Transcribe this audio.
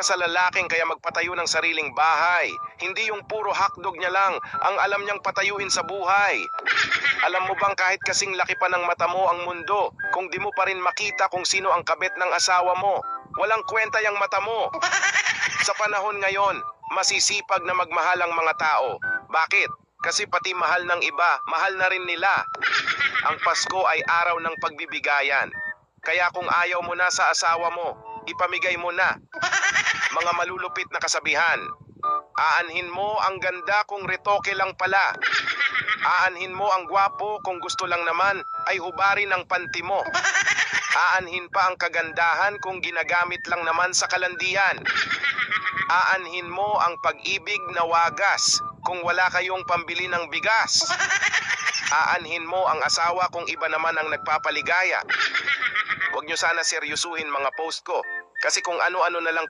sa lalaking kaya magpatayo ng sariling bahay. Hindi yung puro hakdog niya lang ang alam niyang patayuin sa buhay. Alam mo bang kahit kasing laki pa ng mata mo ang mundo, kung di mo pa rin makita kung sino ang kabit ng asawa mo, walang kwenta yung mata mo. Sa panahon ngayon, masisipag na magmahal ang mga tao. Bakit? Kasi pati mahal ng iba, mahal na rin nila. Ang Pasko ay araw ng pagbibigayan. Kaya kung ayaw mo na sa asawa mo, ipamigay mo na. Mga malulupit na kasabihan. Aanhin mo ang ganda kung retoke lang pala. Aanhin mo ang gwapo kung gusto lang naman ay hubarin ang panty mo. Aanhin pa ang kagandahan kung ginagamit lang naman sa kalandian. Aanhin mo ang pag-ibig na wagas kung wala kayong pambili ng bigas. Aanhin mo ang asawa kung iba naman ang nagpapaligaya. Huwag nyo sana seryosuhin mga post ko. Kasi kung ano-ano na lang